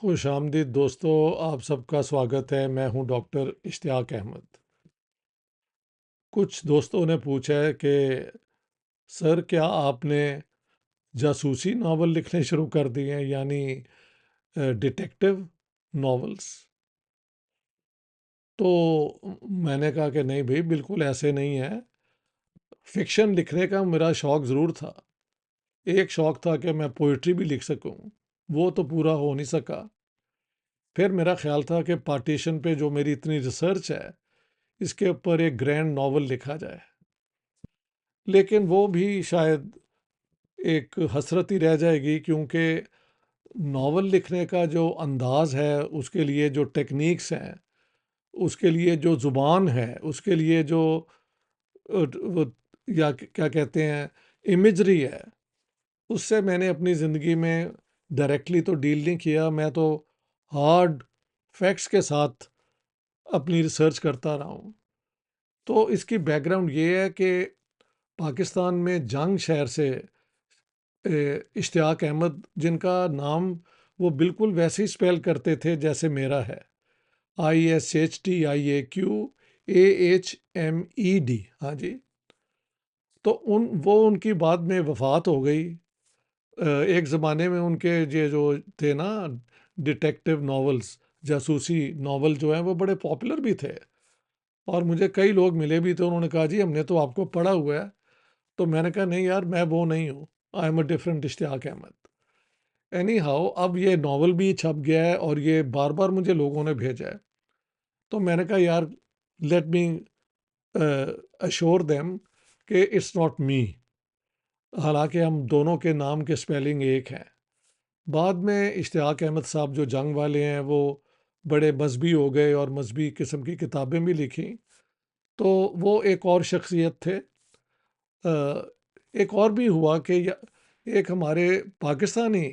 خوش آمدید دوستو، آپ سب کا سواگت ہے۔ میں ہوں ڈاکٹر اشتیاق احمد۔ کچھ دوستوں نے پوچھا ہے کہ سر کیا آپ نے جاسوسی ناول لکھنے شروع کر دیے ہیں، یعنی ڈیٹیکٹیو ناولس؟ تو میں نے کہا کہ نہیں بھائی، بالکل ایسے نہیں ہے۔ فکشن لکھنے کا میرا شوق ضرور تھا۔ ایک شوق تھا کہ میں پوئٹری بھی لکھ سکوں، وہ تو پورا ہو نہیں سکا۔ پھر میرا خیال تھا کہ پارٹیشن پہ جو میری اتنی ریسرچ ہے، اس کے اوپر ایک گرینڈ ناول لکھا جائے، لیکن وہ بھی شاید ایک حسرت ہی رہ جائے گی، کیونکہ ناول لکھنے کا جو انداز ہے، اس کے لیے جو ٹیکنیکس ہیں، اس کے لیے جو زبان ہے، اس کے لیے جو وہ یا کیا کہتے ہیں امیجری ہے، اس سے میں نے اپنی زندگی میں ڈائریکٹلی تو ڈیل نہیں کیا۔ میں تو ہارڈ فیکٹس کے ساتھ اپنی ریسرچ کرتا رہا ہوں۔ تو اس کی بیک گراؤنڈ یہ ہے کہ پاکستان میں جنگ شہر سے اشتیاق احمد، جن کا نام وہ بالکل ویسے ہی اسپیل کرتے تھے جیسے میرا ہے، ISHTIAQAHMED، ہاں جی۔ تو ان کی بعد میں وفات ہو گئی۔ ایک زمانے میں ان کے یہ جو تھے نا ڈیٹیکٹیو ناولز، جاسوسی ناول جو ہیں، وہ بڑے پاپولر بھی تھے، اور مجھے کئی لوگ ملے بھی تھے، انہوں نے کہا جی ہم نے تو آپ کو پڑھا ہوا ہے۔ تو میں نے کہا نہیں یار، میں وہ نہیں ہوں، I am a different Ishtiaq Ahmed. Anyhow, اب یہ ناول بھی چھپ گیا ہے اور یہ بار بار مجھے لوگوں نے بھیجا ہے۔ تو میں نے کہا یار، لیٹ می اشور دیم کہ اٹس ناٹ می، حالانکہ ہم دونوں کے نام کے سپیلنگ ایک ہیں۔ بعد میں اشتیاق احمد صاحب جو جنگ والے ہیں، وہ بڑے مذہبی ہو گئے اور مذہبی قسم کی کتابیں بھی لکھیں، تو وہ ایک اور شخصیت تھے۔ ایک اور بھی ہوا کہ ایک ہمارے پاکستانی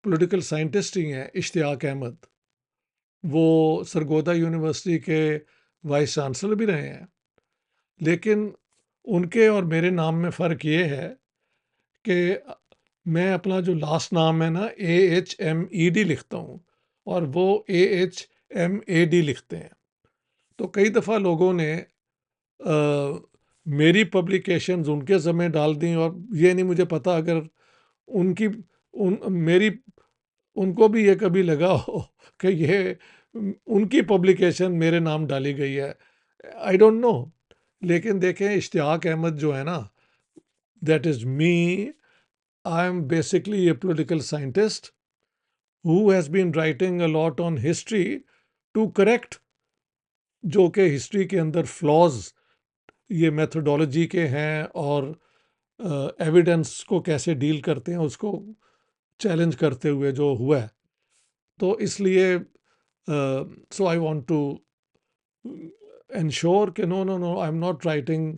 پولیٹیکل سائنٹسٹ ہی ہیں، اشتیاق احمد، وہ سرگودا یونیورسٹی کے وائس چانسلر بھی رہے ہیں، لیکن ان کے اور میرے نام میں فرق یہ ہے کہ میں اپنا جو لاسٹ نام ہے نا AHMED لکھتا ہوں، اور وہ AHMAD لکھتے ہیں۔ تو کئی دفعہ لوگوں نے میری پبلیکیشنز ان کے ذمہ ڈال دیں، اور یہ نہیں مجھے پتا اگر ان کی میری ان کو بھی یہ کبھی لگا ہو کہ یہ ان کی پبلیکیشن میرے نام ڈالی گئی ہے، آئی ڈونٹ نو۔ لیکن دیکھیں، اشتیاق احمد جو ہے نا، that is me. I am basically a political scientist who has been writing a lot on history to correct جو کہ ہسٹری کے اندر فلاز یہ میتھڈولوجی کے ہیں، اور ایویڈنس کو کیسے ڈیل کرتے ہیں، اس کو چیلنج کرتے ہوئے جو ہوا ہے۔ تو اس لیے so I want to ensure کہ no no no, I am not writing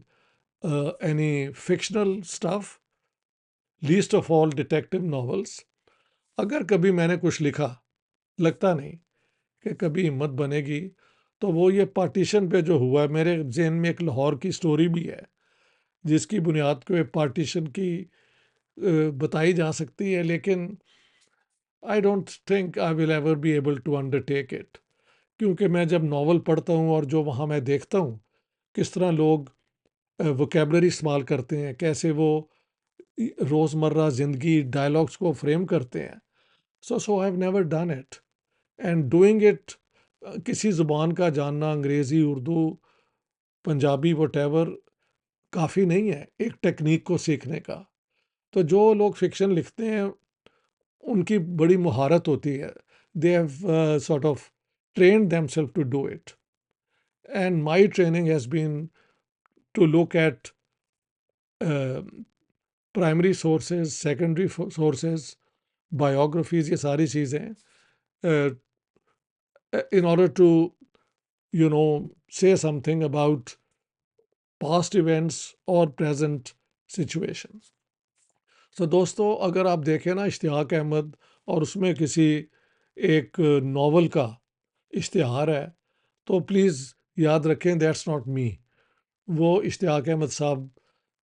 any fictional stuff, least of all detective novels. اگر کبھی میں نے کچھ لکھا، لگتا نہیں کہ کبھی ہمت بنے گی، تو وہ یہ پارٹیشن پہ جو ہوا ہے۔ میرے ذہن میں ایک لاہور کی سٹوری بھی ہے، جس کی بنیاد پہ پارٹیشن کی بتائی جا سکتی ہے، لیکن I don't think I will ever be able to undertake it, کیونکہ میں جب ناول پڑھتا ہوں اور جو وہاں میں دیکھتا ہوں کس طرح لوگ ووکیبلری استعمال کرتے ہیں، کیسے وہ روزمرہ زندگی ڈائلاگس کو فریم کرتے ہیں، so I have never done it, and doing it, کسی زبان کا جاننا، انگریزی، اردو، پنجابی، وٹ ایور، کافی نہیں ہے ایک ٹیکنیک کو سیکھنے کا۔ تو جو لوگ فکشن لکھتے ہیں، ان کی بڑی مہارت ہوتی ہے، they have sort of trained them self to do it, and my training has been to look at primary sources, secondary sources, biographies, یہ ساری چیزیں in order to say something about past events or present situations. So دوستو، اگر آپ دیکھیں نا اشتیاق احمد، اور اس میں کسی ایک ناول کا اشتہار ہے، تو پلیز یاد رکھیں دیٹس ناٹ می۔ وہ اشتیاق احمد صاحب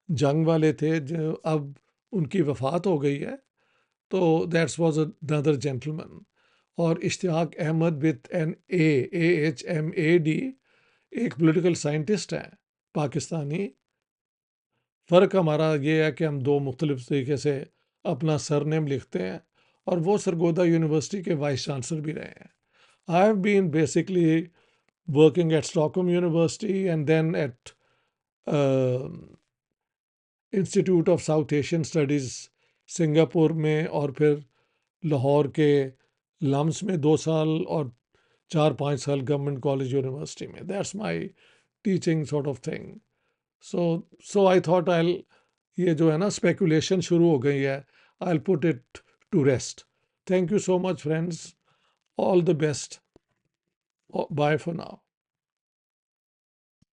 جنگ والے تھے، جو اب ان کی وفات ہو گئی ہے، تو دیٹس واز another gentleman۔ اور اشتیاق احمد وتھ این AHMAD ایک پولیٹیکل سائنٹسٹ ہیں پاکستانی. فرق ہمارا یہ ہے کہ ہم دو مختلف طریقے سے اپنا سر نیم لکھتے ہیں، اور وہ سرگودا یونیورسٹی کے وائس چانسلر بھی رہے ہیں. I have been basically working at Stockholm University and then at Institute of South Asian Studies Singapore میں، اور پھر لاہور کے لمس میں 2 سال، اور 4-5 سال گورنمنٹ کالج یونیورسٹی میں. That's my teaching sort of thing. So I thought یہ جو ہے نا اسپیکولیشن شروع ہو گئی ہے، I put it to rest. Thank you so much friends. All the best. Bye for now.